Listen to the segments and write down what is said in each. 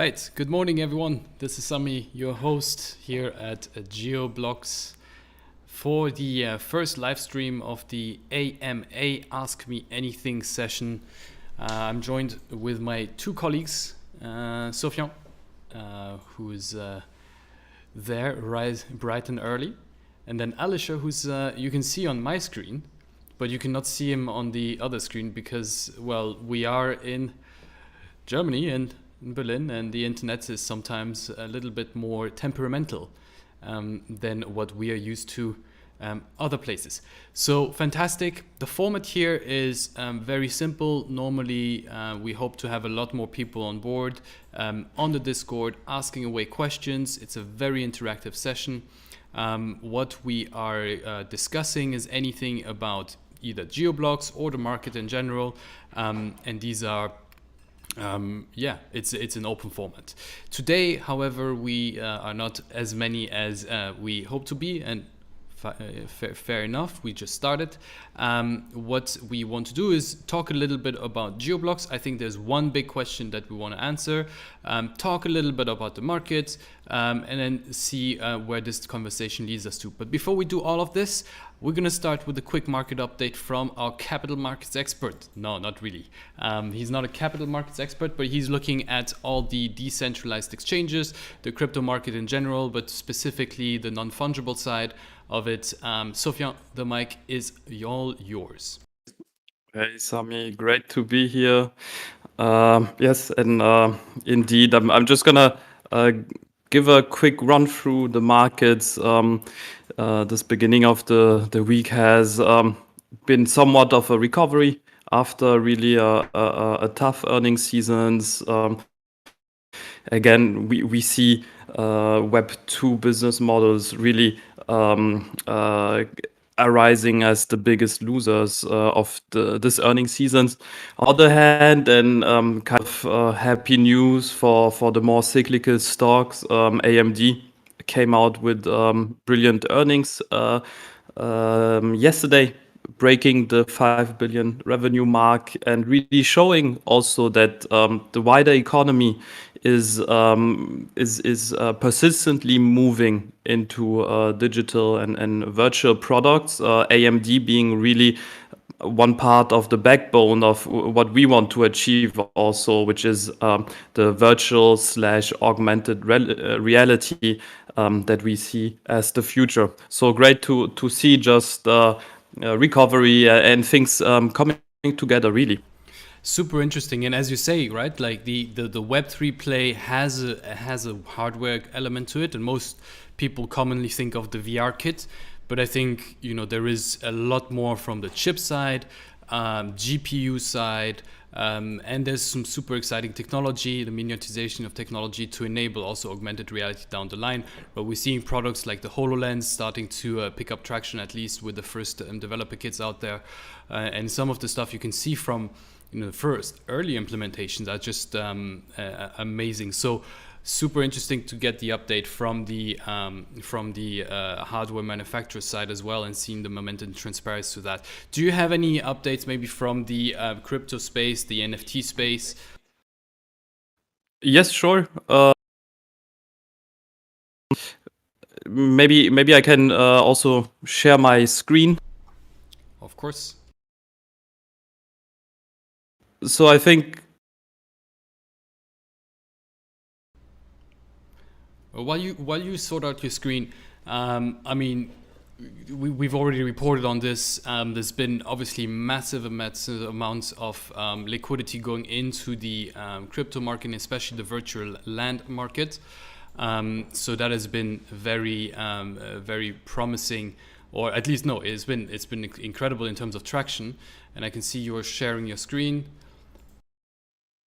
Right, good morning everyone. This is Sami, your host here at GeoBlocks for the first live stream of the AMA Ask Me Anything session. I'm joined with my two colleagues, Sofian, who is there bright and early, and then Alisha, who's you can see on my screen, but you cannot see him on the other screen because, well, we are in Germany and in Berlin, and the internet is sometimes a little bit more temperamental than what we are used to other places. So fantastic. The format here is very simple. Normally, we hope to have a lot more people on board on the Discord asking away questions. It's a very interactive session. What we are discussing is anything about either GeoBlocks or the market in general, and these are it's an open format. Today, however, we are not as many as we hope to be, and fair enough, we just started. What we want to do is talk a little bit about GeoBlocks. I think there's one big question that we want to answer, talk a little bit about the market, and then see where this conversation leads us to. But before we do all of this, we're going to start with a quick market update from our capital markets expert. No, not really. He's not a capital markets expert, but he's looking at all the decentralized exchanges, the crypto market in general, but specifically the non-fungible side of it. Sofian, the mic is all yours. Hey, Sami, great to be here. Yes, and indeed, I'm just gonna give a quick run through the markets. This beginning of the week has been somewhat of a recovery after really a tough earnings seasons. Again, we see Web2 business models really arising as the biggest losers of this earnings seasons. On the other hand, and kind of happy news for the more cyclical stocks, AMD came out with brilliant earnings yesterday, breaking the 5 billion revenue mark and really showing also that the wider economy is persistently moving into digital and virtual products. AMD being really one part of the backbone of what we want to achieve also, which is the virtual / augmented reality that we see as the future. So great to see just recovery and things coming together really. Super interesting, and as you say, right, like the Web3 play has a hardware element to it, and most people commonly think of the VR kit, but I think there is a lot more from the chip side, GPU side, and there's some super exciting technology, the miniaturization of technology to enable also augmented reality down the line. But we're seeing products like the HoloLens starting to pick up traction, at least with the first developer kits out there, and some of the stuff you can see from the first early implementations are just amazing. So super interesting to get the update from the hardware manufacturer side as well, and seeing the momentum transparency to that. Do you have any updates maybe from the crypto space, the NFT space? Yes, sure. Maybe I can also share my screen. Of course. So I think while you sort out your screen, I mean, we've already reported on this. There's been obviously massive amounts of liquidity going into the crypto market, especially the virtual land market. So that has been very promising, or at least no, it's been incredible in terms of traction. And I can see you're sharing your screen.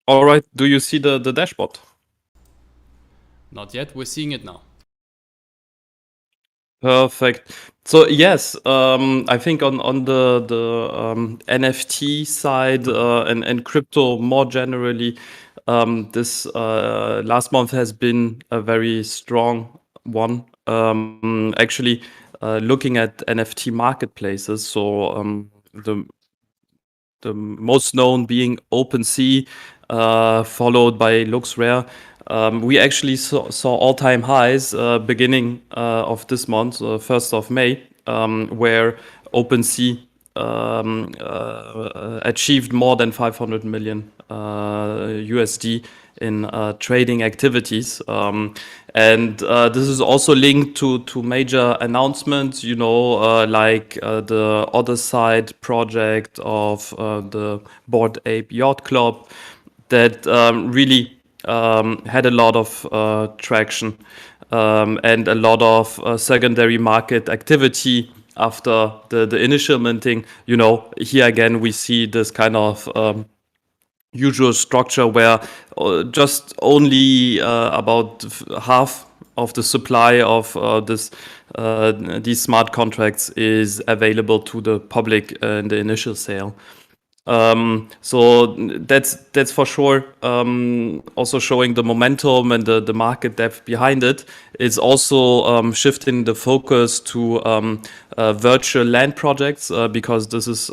All right. Do you see the dashboard? Not yet. We're seeing it now. Perfect. So yes, I think on the NFT side and crypto more generally, this last month has been a very strong one. Actually, looking at NFT marketplaces, so the most known being OpenSea, followed by LooksRare. We actually saw all-time highs beginning of this month, 1st of May, where OpenSea achieved more than 500 million USD in trading activities. And this is also linked to major announcements, like the other side project of the Bored Ape Yacht Club that really had a lot of traction and a lot of secondary market activity after the initial minting. Here again, we see this kind of usual structure where just only about half of the supply of these smart contracts is available to the public in the initial sale. So that's for sure also showing the momentum and the market depth behind it. It's also shifting the focus to virtual land projects because this is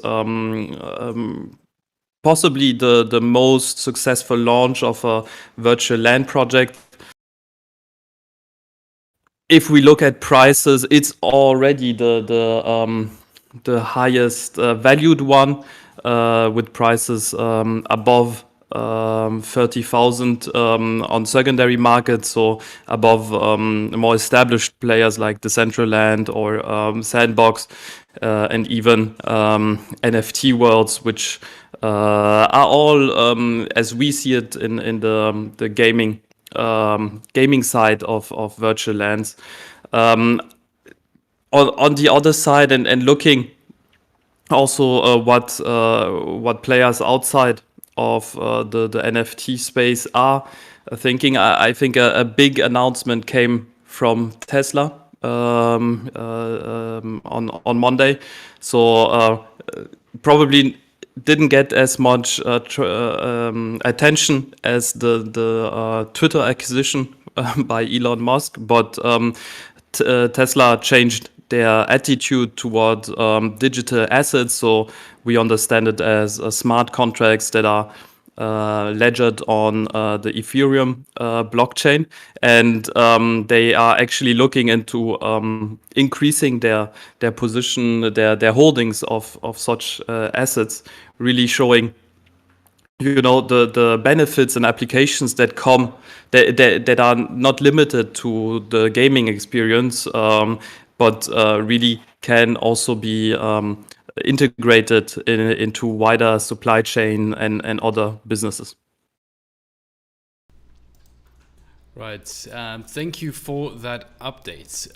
possibly the most successful launch of a virtual land project. If we look at prices, it's already the highest valued one with prices above 30,000 on secondary markets, so above more established players like Decentraland or Sandbox and even NFT worlds, which are all, as we see it in the gaming side of virtual lands. On the other side, and looking also what players outside of the NFT space are thinking, I think a big announcement came from Tesla on Monday. So probably didn't get as much attention as the Twitter acquisition by Elon Musk, but Tesla changed their attitude toward digital assets. So we understand it as smart contracts that are ledgered on the Ethereum blockchain, and they are actually looking into increasing their position, their holdings of such assets, really showing the benefits and applications that come that are not limited to the gaming experience, but really can also be integrated into wider supply chain and other businesses. Right. Thank you for that update.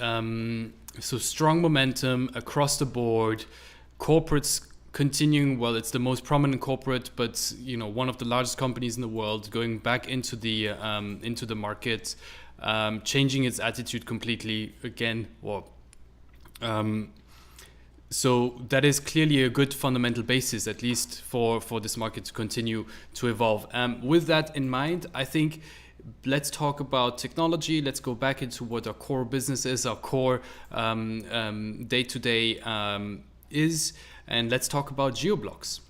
So strong momentum across the board. Corporates continuing. Well, it's the most prominent corporate, but one of the largest companies in the world going back into the market, changing its attitude completely again. So that is clearly a good fundamental basis, at least for this market to continue to evolve. With that in mind, I think let's talk about technology. Let's go back into what our core business is, our core day-to-day is, and let's talk about GeoBlocks.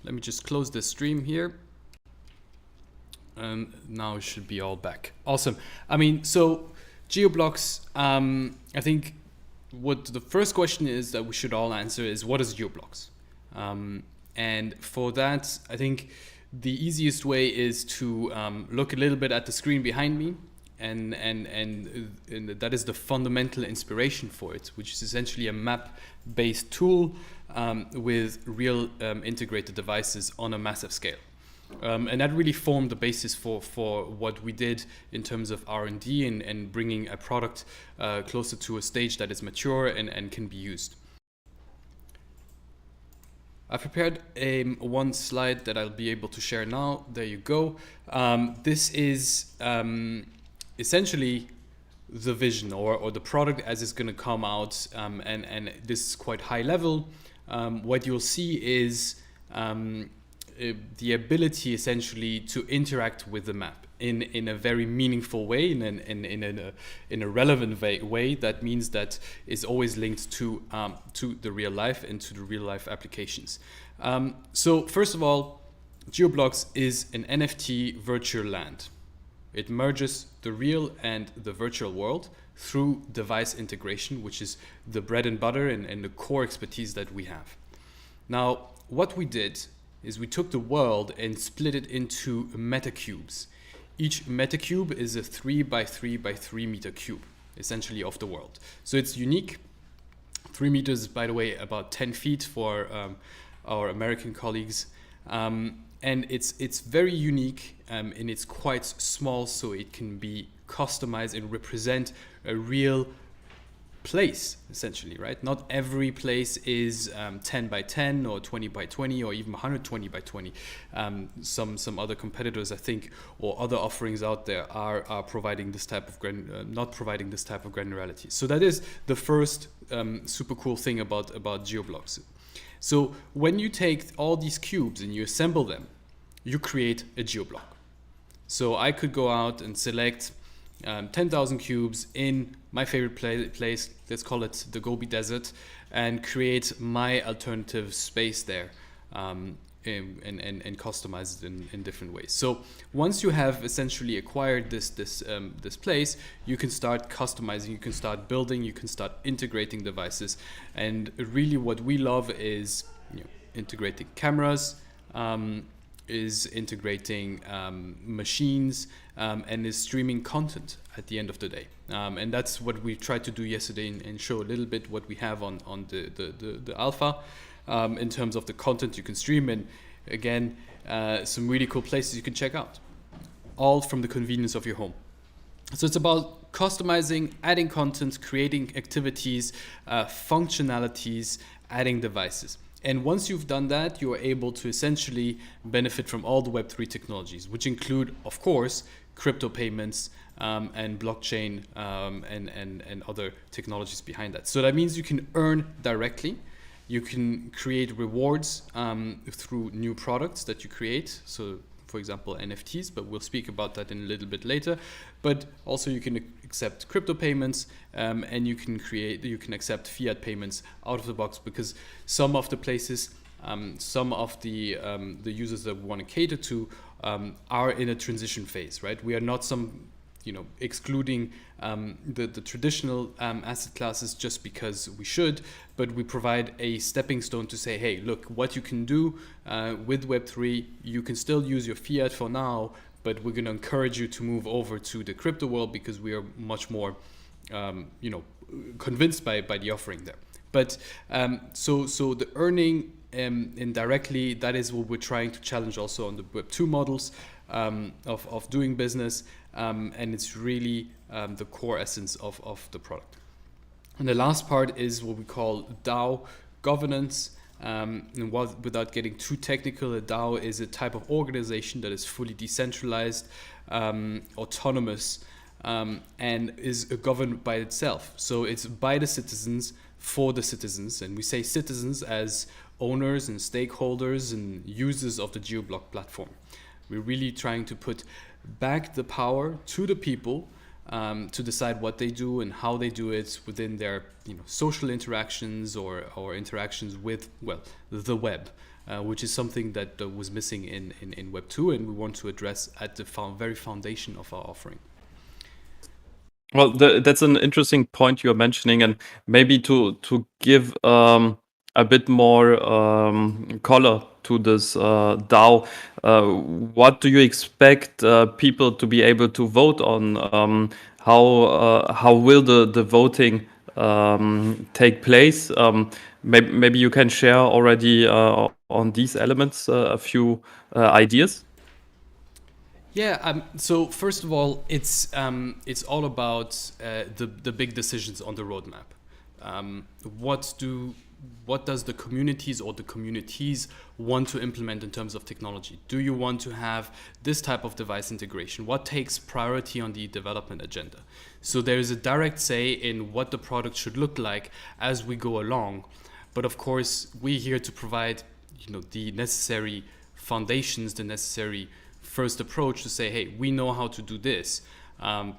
Let me just close the stream here. And now it should be all back. Awesome. So GeoBlocks, I think what the first question is that we should all answer is, what is GeoBlocks? And for that, I think the easiest way is to look a little bit at the screen behind me, and that is the fundamental inspiration for it, which is essentially a map-based tool with real integrated devices on a massive scale. And that really formed the basis for what we did in terms of R&D and bringing a product closer to a stage that is mature and can be used. I prepared one slide that I'll be able to share now. There you go. This is essentially the vision or the product as it's going to come out, and this is quite high level. What you'll see is the ability essentially to interact with the map in a very meaningful way, in a relevant way. That means that is always linked to the real life and to the real life applications. So first of all, GeoBlocks is an NFT virtual land. It merges the real and the virtual world through device integration, which is the bread and butter and the core expertise that we have. Now, what we did is we took the world and split it into metacubes. Each metacube is a 3 by 3 by 3 meter cube, essentially, of the world. So it's unique. 3 meters, by the way, about 10 feet for our American colleagues. And it's very unique, and it's quite small, so it can be customized and represent a real place, essentially, right? Not every place is 10 by 10 or 20 by 20 or even 120 by 20. Some other competitors, I think, or other offerings out there are providing this type of not providing this type of granularity. So that is the first super cool thing about GeoBlocks. So when you take all these cubes and you assemble them, you create a GeoBlock. So I could go out and select 10,000 cubes in my favorite place, let's call it the Gobi Desert, and create my alternative space there, and customize it in different ways. So once you have essentially acquired this place, you can start customizing, you can start building, you can start integrating devices. And really what we love is integrating cameras, is integrating machines, and is streaming content at the end of the day. And that's what we tried to do yesterday and show a little bit what we have on the alpha in terms of the content you can stream, and again, some really cool places you can check out, all from the convenience of your home. So it's about customizing, adding content, creating activities, functionalities, adding devices. And once you've done that, you are able to essentially benefit from all the Web3 technologies, which include, of course, crypto payments and blockchain and other technologies behind that. So that means you can earn directly. You can create rewards through new products that you create. So, for example, NFTs, but we'll speak about that in a little bit later. But also you can accept crypto payments, and you can accept fiat payments out of the box, because some of the places, some of the users that we want to cater to are in a transition phase, right? We are not excluding the traditional asset classes just because we should, but we provide a stepping stone to say, hey, look, what you can do with Web3, you can still use your fiat for now, but we're going to encourage you to move over to the crypto world because we are much more, convinced by the offering there. But so the earning indirectly, that is what we're trying to challenge also on the Web2 models of doing business, and it's really the core essence of the product. And the last part is what we call DAO governance. And without getting too technical, a DAO is a type of organization that is fully decentralized, autonomous, and is governed by itself. So it's by the citizens, for the citizens, and we say citizens as owners and stakeholders and users of the GeoBlock platform. We're really trying to put back the power to the people to decide what they do and how they do it within their social interactions or interactions with the web, which is something that was missing in Web 2, and we want to address at the very foundation of our offering. Well, that's an interesting point you're mentioning, and maybe to give a bit more color to this DAO, what do you expect people to be able to vote on? How will the voting take place? Maybe you can share already on these elements a few ideas. Yeah. So first of all, it's all about the big decisions on the roadmap. What does the communities or the communities want to implement in terms of technology? Do you want to have this type of device integration? What takes priority on the development agenda? So there is a direct say in what the product should look like as we go along. But of course, we're here to provide the necessary foundations, the necessary first approach to say, hey, we know how to do this.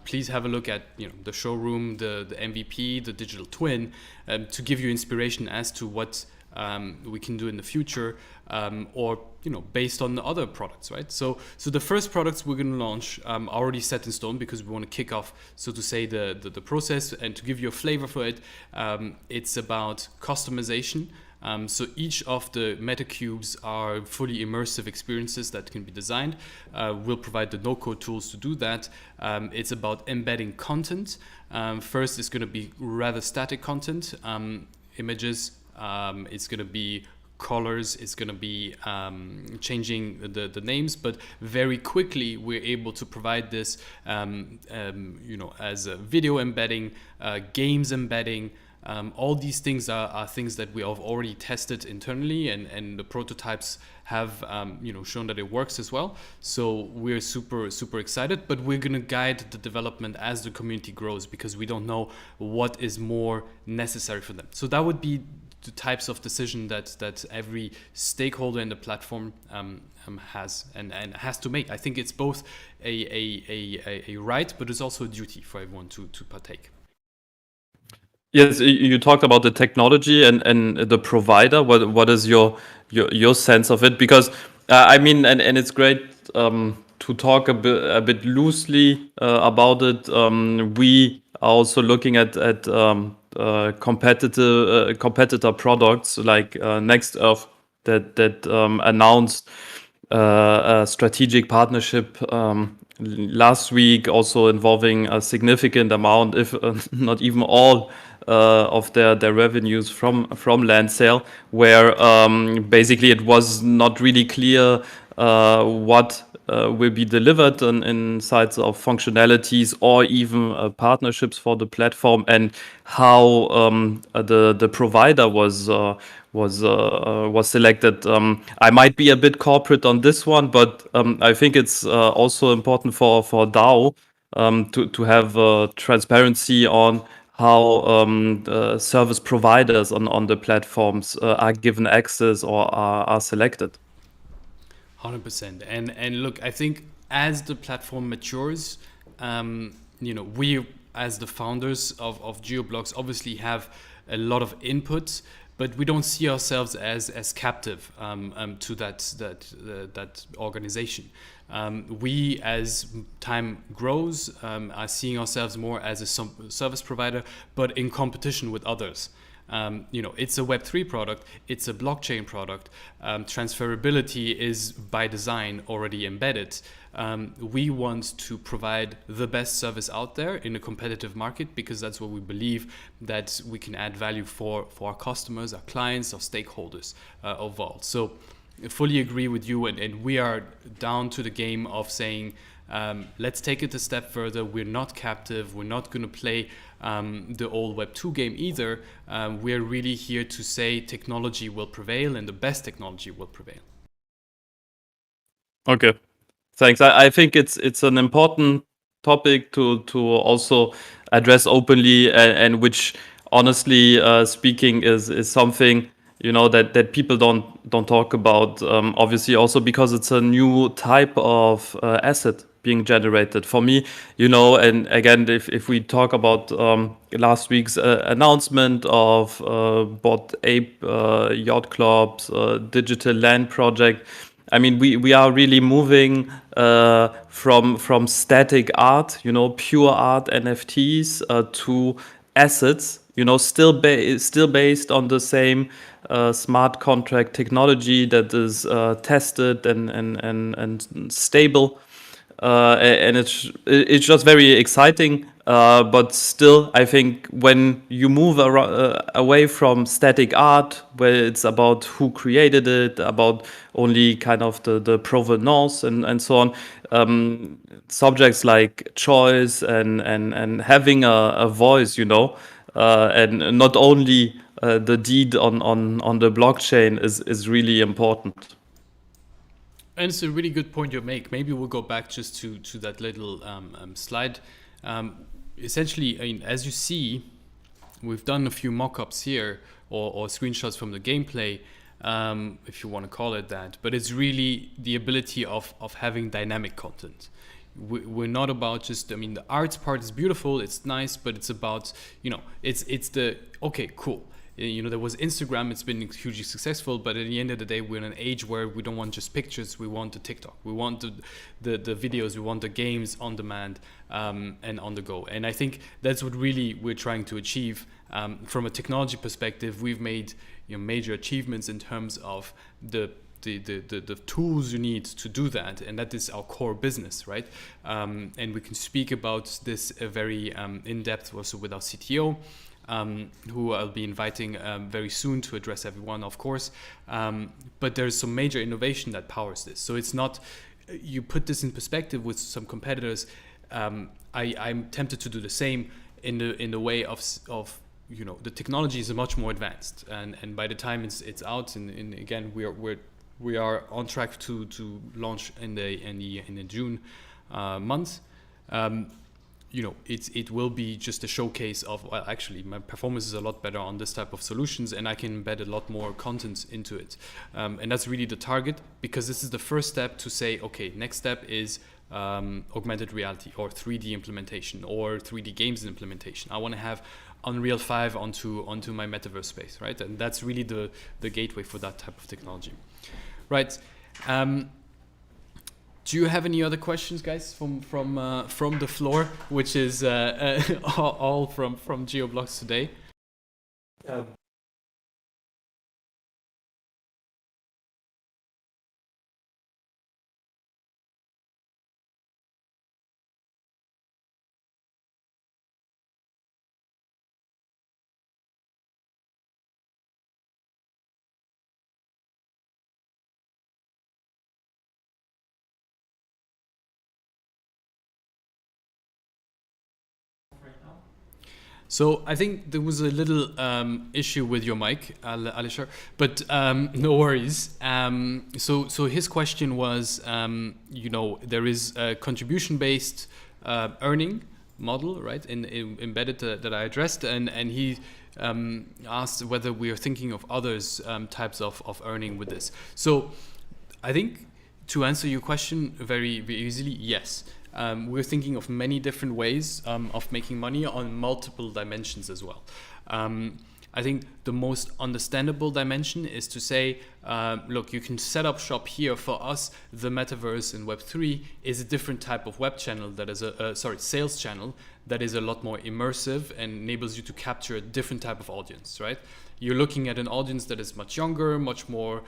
Please have a look at the showroom, the MVP, the digital twin, to give you inspiration as to what we can do in the future, or based on the other products, right? So the first products we're going to launch are already set in stone because we want to kick off, so to say, the process. And to give you a flavor for it, it's about customization. So each of the MetaCubes are fully immersive experiences that can be designed. We'll provide the no-code tools to do that. It's about embedding content. First, it's going to be rather static content, images. It's going to be colors. It's going to be changing the names, but very quickly we're able to provide this, as a video embedding, games embedding. All these things are things that we have already tested internally, and the prototypes have shown that it works as well. So we're super excited, but we're going to guide the development as the community grows, because we don't know what is more necessary for them. So that would be the types of decision that every stakeholder in the platform has and has to make. I think it's both a right, but it's also a duty for everyone to partake. Yes, you talked about the technology and the provider. What is your sense of it? Because and it's great to talk a bit loosely about it. We are also looking at competitor products like Next Earth that announced a strategic partnership last week, also involving a significant amount, if not even all, of their revenues from land sale, where basically it was not really clear what will be delivered in sides of functionalities or even partnerships for the platform, and how the provider was selected. I might be a bit corporate on this one, but I think it's also important for DAO to have transparency on how service providers on the platforms are given access or are selected. 100%. And look, I think as the platform matures, we as the founders of GeoBlocks obviously have a lot of input, but we don't see ourselves as captive to that organization. We, as time grows, are seeing ourselves more as a service provider, but in competition with others. It's a Web3 product, it's a blockchain product. Transferability is by design already embedded. We want to provide the best service out there in a competitive market, because that's what we believe that we can add value for our customers, our clients, our stakeholders overall. So I fully agree with you, and we are down to the game of saying, let's take it a step further. We're not captive. We're not going to play the old Web2 game either. We're really here to say technology will prevail, and the best technology will prevail. Okay, thanks. I think it's an important topic to also address openly, and which, honestly speaking, is something that people don't talk about. Obviously, also because it's a new type of asset being generated. For me, and again, if we talk about last week's announcement of Bored Ape Yacht Club's digital land project, I mean, we are really moving from static art, pure art NFTs, to assets, still based on the same smart contract technology that is tested and stable. And it's just very exciting. But still, I think when you move away from static art, where it's about who created it, about only kind of the provenance and so on, subjects like choice and having a voice, and not only the deed on the blockchain is really important. And it's a really good point you make. Maybe we'll go back just to that little slide. Essentially, I mean, as you see, we've done a few mock-ups here, or screenshots from the gameplay, if you want to call it that. But it's really the ability of having dynamic content. We're not about just, the arts part is beautiful, it's nice, but it's about, it's the, okay, cool. there was Instagram. It's been hugely successful, but at the end of the day, we're in an age where we don't want just pictures. We want the TikTok. We want the videos. We want the games on demand and on the go. And I think that's what really we're trying to achieve. From a technology perspective, we've made major achievements in terms of the tools you need to do that, and that is our core business, right? And we can speak about this very in depth also with our CTO, who I'll be inviting very soon to address everyone, of course. But there's some major innovation that powers this. So it's not, you put this in perspective with some competitors. I'm tempted to do the same in the way of the technology is much more advanced, and by the time it's out, and again we are on track to launch in the June month. It will be just a showcase of, well, actually my performance is a lot better on this type of solutions, and I can embed a lot more content into it, and that's really the target, because this is the first step to say, okay, next step is augmented reality or 3D implementation or 3D games implementation. I want to have Unreal 5 onto my metaverse space, right? And that's really the gateway for that type of technology. Right. Do you have any other questions, guys, from the floor, which is all from GeoBlocks today? So I think there was a little issue with your mic, Alisher, but no worries. So his question was, there is a contribution-based earning model, right, embedded that I addressed, and he asked whether we are thinking of others types of earning with this. So I think to answer your question very, very easily, yes. We're thinking of many different ways of making money on multiple dimensions as well. I think the most understandable dimension is to say, look, you can set up shop here. For us, the metaverse in Web3 is a different type of web channel that is sales channel that is a lot more immersive and enables you to capture a different type of audience, right? You're looking at an audience that is much younger, much more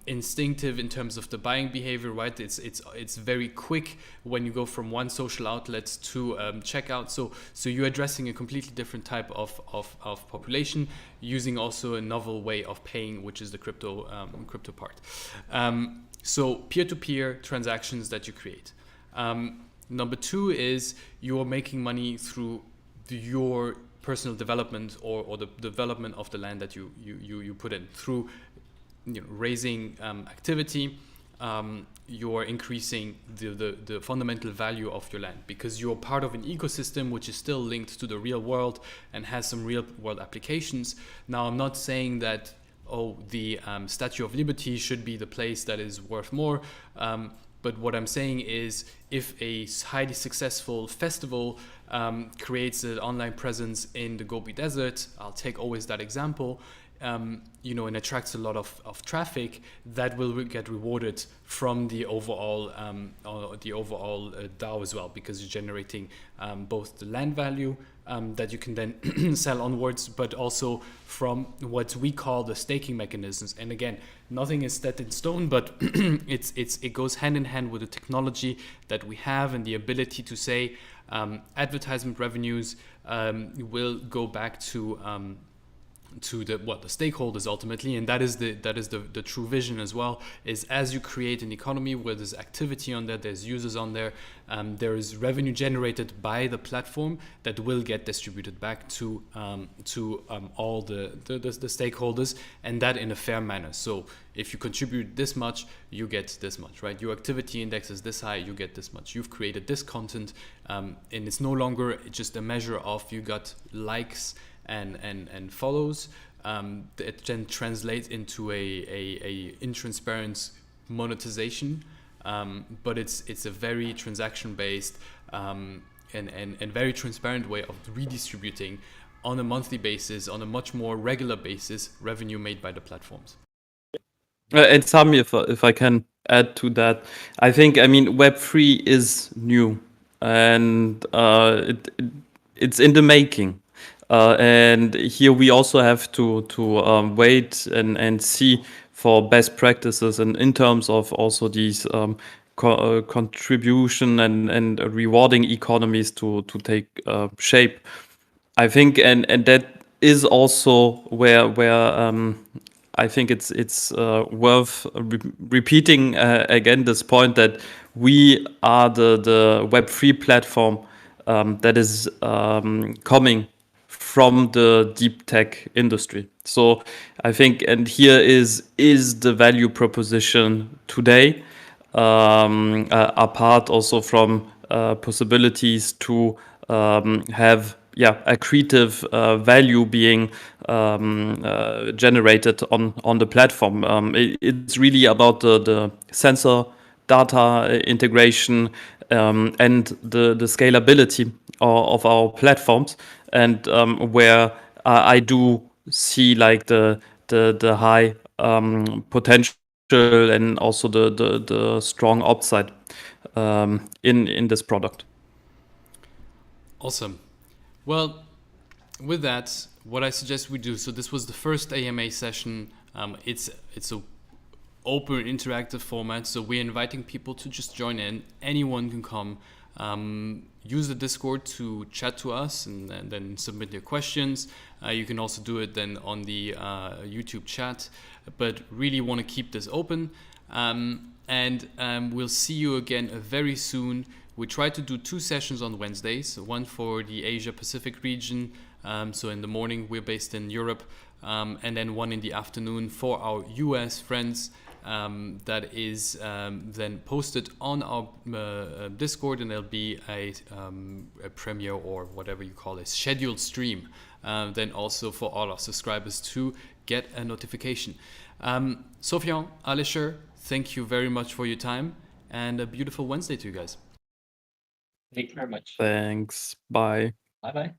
instinctive in terms of the buying behavior, right? It's very quick when you go from one social outlet to checkout. So you're addressing a completely different type of population, using also a novel way of paying, which is the crypto part. So peer-to-peer transactions that you create. Number two is you're making money through your personal development or the development of the land that you put in through raising activity. You're increasing the fundamental value of your land because you're part of an ecosystem which is still linked to the real world and has some real world applications. Now, I'm not saying that the Statue of Liberty should be the place that is worth more. But what I'm saying is, if a highly successful festival creates an online presence in the Gobi Desert, I'll take always that example, and attracts a lot of traffic, that will get rewarded from the overall DAO as well, because you're generating both the land value that you can then sell onwards, but also from what we call the staking mechanisms. And again, nothing is set in stone, but it goes hand in hand with the technology that we have and the ability to say advertisement revenues will go back to the stakeholders ultimately, and that is the true vision as well. Is as you create an economy where there's activity on there, there's users on there, there is revenue generated by the platform that will get distributed back to all the stakeholders, and that in a fair manner. So if you contribute this much, you get this much, right? Your activity index is this high, you get this much. You've created this content, and it's no longer just a measure of you got likes and follows. It then translates into a intransparent monetization, but it's a very transaction based and very transparent way of redistributing on a monthly basis, on a much more regular basis, revenue made by the platforms. And Sami, if I can add to that, I think, I mean, Web3 is new, and it's in the making. And here we also have to wait and see for best practices, and in terms of also these contribution and rewarding economies to take shape. I think, and that is also where I think it's worth repeating again this point that we are the Web3 platform that is coming from the deep tech industry. So I think, and here is the value proposition today, apart also from possibilities to have accretive value being generated on the platform. It's really about the sensor data integration and the scalability of our platforms, and where I do see like the high potential and also the strong upside in this product. Awesome. Well, with that, what I suggest we do, so this was the first AMA session. It's a open interactive format, so we're inviting people to just join in. Anyone can come. Use the Discord to chat to us and then submit your questions. You can also do it then on the YouTube chat, but really want to keep this open. And we'll see you again very soon. We try to do 2 sessions on Wednesdays, one for the Asia Pacific region. So in the morning, we're based in Europe, and then one in the afternoon for our US friends. That is then posted on our Discord, and there'll be a premiere or whatever you call it, scheduled stream. Then also for all our subscribers to get a notification. Sofian, Alisher, thank you very much for your time, and a beautiful Wednesday to you guys. Thank you very much. Thanks. Bye. Bye bye.